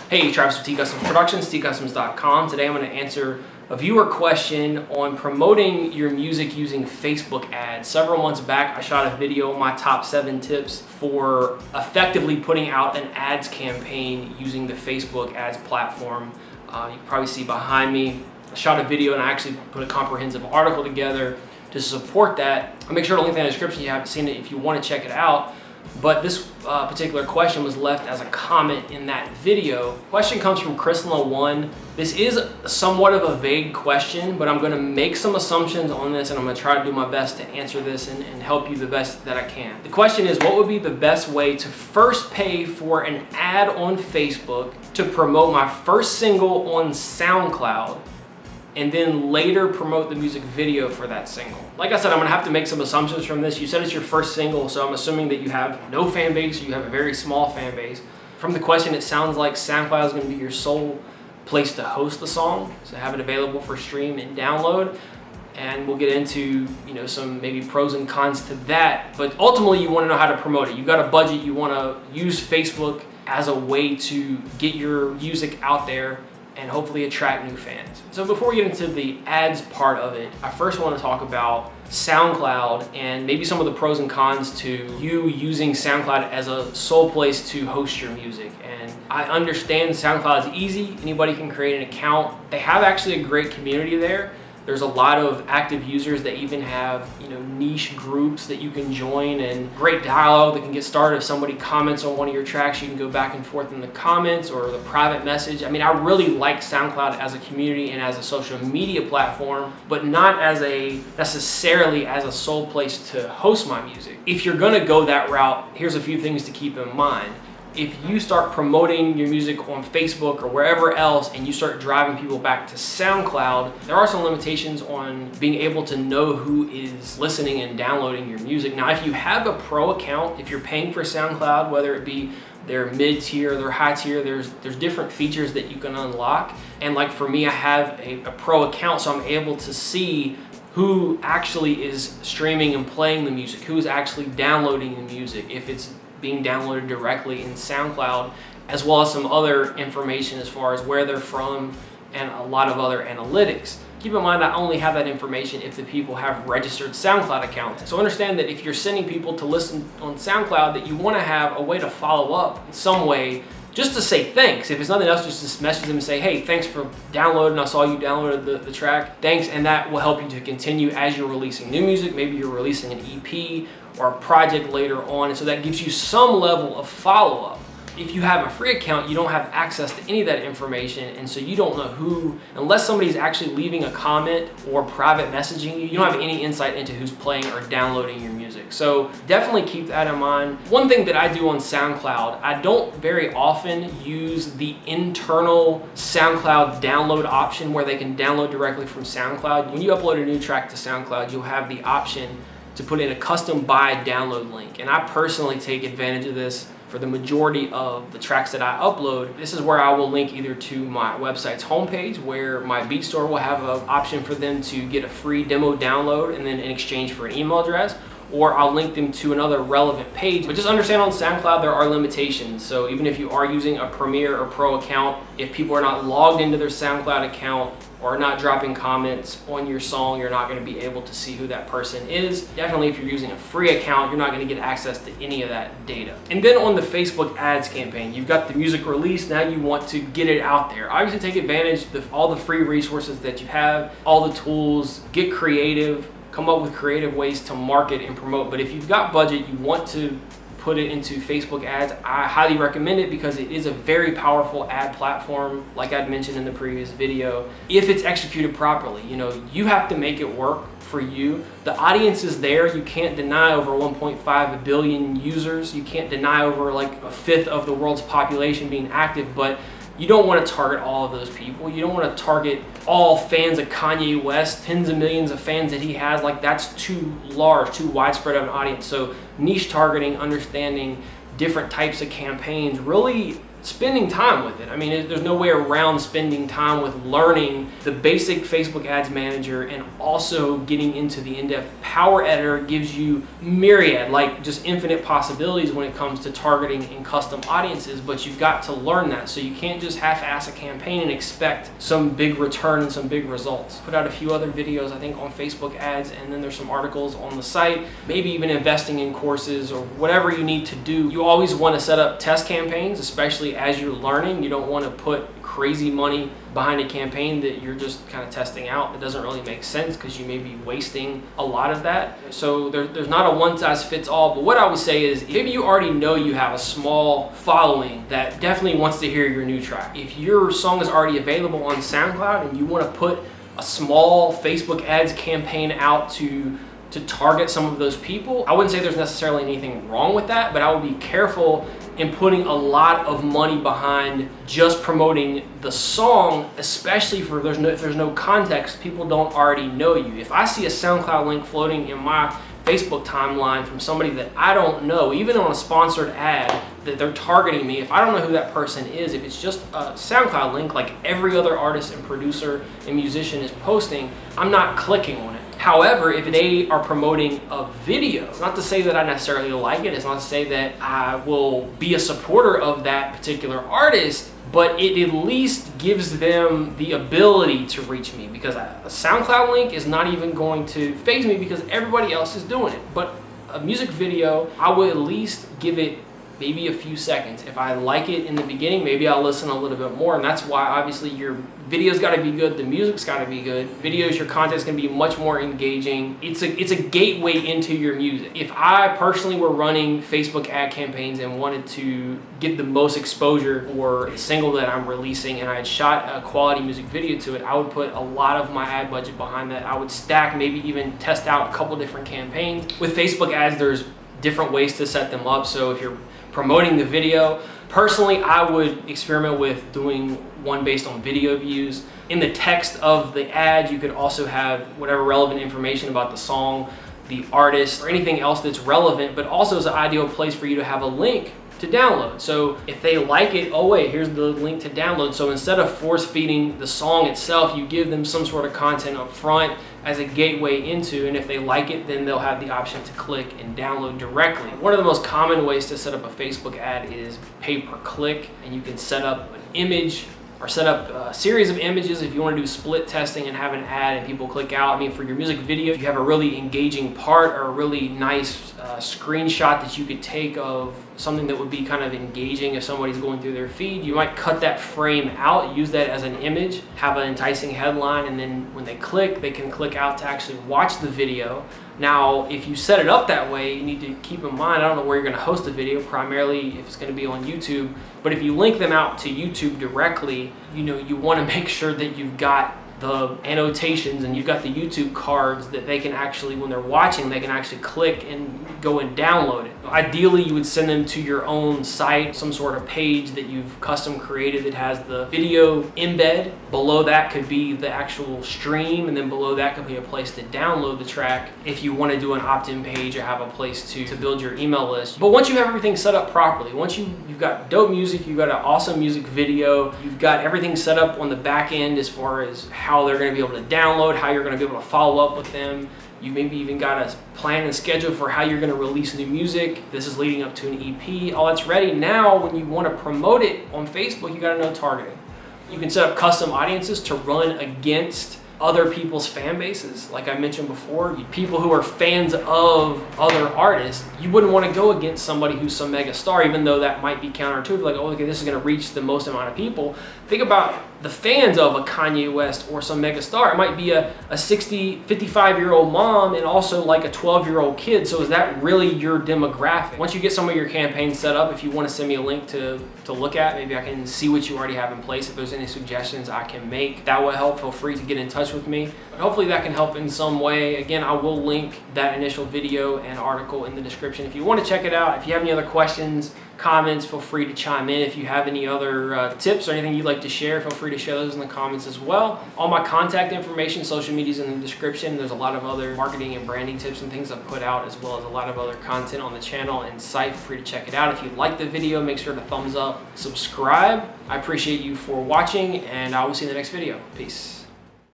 Hey, Travis with TCustomz Productions, TCustomz.com. Today I'm going to answer a viewer question on promoting your music using Facebook ads. Several months back, I shot a video on my top 7 tips for effectively putting out an ads campaign using the Facebook ads platform. You can probably see behind me, I shot a video and I actually put a comprehensive article together to support that. I'll make sure to link that in the description if you haven't seen it if you want to check it out. But this particular question was left as a comment in that video. Question comes from Chrisla1. This is somewhat of a vague question, but I'm going to make some assumptions on this and I'm going to try to do my best to answer this and help you the best that I can. The question is, what would be the best way to first pay for an ad on Facebook to promote my first single on Soundcloud and then later promote the music video for that single? Like I said, I'm gonna have to make some assumptions from this. You said it's your first single, so I'm assuming that you have no fan base, or you have a very small fan base. From the question, it sounds like SoundCloud is gonna be your sole place to host the song, so have it available for stream and download. And we'll get into some maybe pros and cons to that. But ultimately, you wanna know how to promote it. You've got a budget, you wanna use Facebook as a way to get your music out there and hopefully attract new fans. So before we get into the ads part of it, I first want to talk about SoundCloud and maybe some of the pros and cons to you using SoundCloud as a sole place to host your music. And I understand SoundCloud is easy, anybody can create an account. They have actually a great community there. There's a lot of active users that even have niche groups that you can join and great dialogue that can get started. If somebody comments on one of your tracks, you can go back and forth in the comments or the private message. I mean, I really like SoundCloud as a community and as a social media platform, but not as necessarily as a sole place to host my music. If you're gonna go that route, here's a few things to keep in mind. If you start promoting your music on Facebook or wherever else and you start driving people back to SoundCloud, there are some limitations on being able to know who is listening and downloading your music. Now, if you have a pro account, if you're paying for SoundCloud, whether it be their mid-tier, their high-tier, there's different features that you can unlock. And like for me, I have a pro account, so I'm able to see who actually is streaming and playing the music, who is actually downloading the music, if it's being downloaded directly in SoundCloud, as well as some other information as far as where they're from and a lot of other analytics. Keep in mind, I only have that information if the people have registered SoundCloud accounts. So understand that if you're sending people to listen on SoundCloud, that you want to have a way to follow up in some way, just to say thanks. If it's nothing else, just to message them and say, hey, thanks for downloading. I saw you downloaded the track. Thanks, and that will help you to continue as you're releasing new music. Maybe you're releasing an EP or a project later on, and so that gives you some level of follow-up. If you have a free account, you don't have access to any of that information, and so you don't know who, unless somebody's actually leaving a comment or private messaging you, you don't have any insight into who's playing or downloading your music. So definitely keep that in mind. One thing that I do on SoundCloud, I don't very often use the internal SoundCloud download option where they can download directly from SoundCloud. When you upload a new track to SoundCloud, you'll have the option to put in a custom buy download link. And I personally take advantage of this for the majority of the tracks that I upload. This is where I will link either to my website's homepage, where my beat store will have an option for them to get a free demo download and then in exchange for an email address, or I'll link them to another relevant page. But just understand on SoundCloud there are limitations. So even if you are using a Premier or Pro account, if people are not logged into their SoundCloud account or not dropping comments on your song, you're not going to be able to see who that person is. Definitely if you're using a free account, you're not going to get access to any of that data. And then on the Facebook ads campaign, you've got the music released, now you want to get it out there. Obviously take advantage of all the free resources that you have, all the tools, get creative, come up with creative ways to market and promote. But if you've got budget, you want to put it into Facebook ads, I highly recommend it because it is a very powerful ad platform, like I'd mentioned in the previous video. If it's executed properly, you have to make it work for you. The audience is there. You can't deny over 1.5 billion users. You can't deny over like a fifth of the world's population being active, but you don't want to target all of those people. You don't want to target all fans of Kanye West, tens of millions of fans that he has. Like, that's too large, too widespread of an audience. So niche targeting, understanding different types of campaigns really spending time with it. I mean, there's no way around spending time with learning the basic Facebook Ads Manager and also getting into the in-depth Power Editor. Gives you myriad, like just infinite possibilities when it comes to targeting and custom audiences, but you've got to learn that. So you can't just half-ass a campaign and expect some big return and some big results. Put out a few other videos, I think, on Facebook ads, and then there's some articles on the site, maybe even investing in courses or whatever you need to do. You always want to set up test campaigns, especially as you're learning. You don't want to put crazy money behind a campaign that you're just kind of testing out. It doesn't really make sense because you may be wasting a lot of that. So there's not a one size fits all, but what I would say is maybe you already know you have a small following that definitely wants to hear your new track. If your song is already available on SoundCloud and you want to put a small Facebook ads campaign out to target some of those people, I wouldn't say there's necessarily anything wrong with that, but I would be careful in putting a lot of money behind just promoting the song, especially if there's no context, people don't already know you. If I see a SoundCloud link floating in my Facebook timeline from somebody that I don't know, even on a sponsored ad that they're targeting me, if I don't know who that person is, if it's just a SoundCloud link like every other artist and producer and musician is posting, I'm not clicking on it. However, if they are promoting a video, it's not to say that I necessarily like it, it's not to say that I will be a supporter of that particular artist, but it at least gives them the ability to reach me, because a SoundCloud link is not even going to faze me because everybody else is doing it. But a music video, I would at least give it maybe a few seconds. If I like it in the beginning, maybe I'll listen a little bit more, and that's why obviously your video's got to be good, the music's got to be good. Videos, your content's going to be much more engaging. It's a gateway into your music. If I personally were running Facebook ad campaigns and wanted to get the most exposure for a single that I'm releasing and I had shot a quality music video to it, I would put a lot of my ad budget behind that. I would stack, maybe even test out a couple different campaigns. With Facebook ads, there's different ways to set them up. So if you're promoting the video, personally, I would experiment with doing one based on video views. In the text of the ad, you could also have whatever relevant information about the song, the artist, or anything else that's relevant, but also is an ideal place for you to have a link to download. So if they like it, oh wait, here's the link to download. So instead of force feeding the song itself, you give them some sort of content up front as a gateway into, and if they like it, then they'll have the option to click and download directly. One of the most common ways to set up a Facebook ad is pay per click, and you can set up an image or set up a series of images if you want to do split testing and have an ad and people click out. I mean, for your music video, if you have a really engaging part or a really nice screenshot that you could take of something that would be kind of engaging if somebody's going through their feed, you might cut that frame out, use that as an image, have an enticing headline, and then when they click, they can click out to actually watch the video. Now, if you set it up that way, you need to keep in mind, I don't know where you're going to host the video, primarily if it's going to be on YouTube, but if you link them out to YouTube directly, you want to make sure that you've got the annotations and you've got the YouTube cards that they can actually, when they're watching, they can actually click and go and download it. Ideally, you would send them to your own site, some sort of page that you've custom created that has the video embed. Below that could be the actual stream, and then below that could be a place to download the track if you want to do an opt-in page or have a place to build your email list. But once you have everything set up properly, once you've got dope music, you've got an awesome music video, you've got everything set up on the back end as far as how they're going to be able to download, how you're going to be able to follow up with them. You maybe even got a plan and schedule for how you're going to release new music. This is leading up to an EP. All that's ready. Now, when you want to promote it on Facebook, you got to know targeting. You can set up custom audiences to run against other people's fan bases. Like I mentioned before, people who are fans of other artists, you wouldn't want to go against somebody who's some mega star, even though that might be counterintuitive. Like, oh, okay, this is going to reach the most amount of people. Think about the fans of a Kanye West or some mega star. It might be a 55-year-old mom and also like a 12-year-old kid. So is that really your demographic? Once you get some of your campaigns set up, if you want to send me a link to look at, maybe I can see what you already have in place. If there's any suggestions I can make, that will help. Feel free to get in touch touch with me. But hopefully that can help in some way. Again, I will link that initial video and article in the description if you want to check it out. If you have any other questions, comments, feel free to chime in. If you have any other tips or anything you'd like to share, feel free to share those in the comments as well. All my contact information, social media is in the description. There's a lot of other marketing and branding tips and things I've put out, as well as a lot of other content on the channel and site. Feel free to check it out. If you like the video, make sure to thumbs up, subscribe. I appreciate you for watching, and I will see you in the next video. Peace.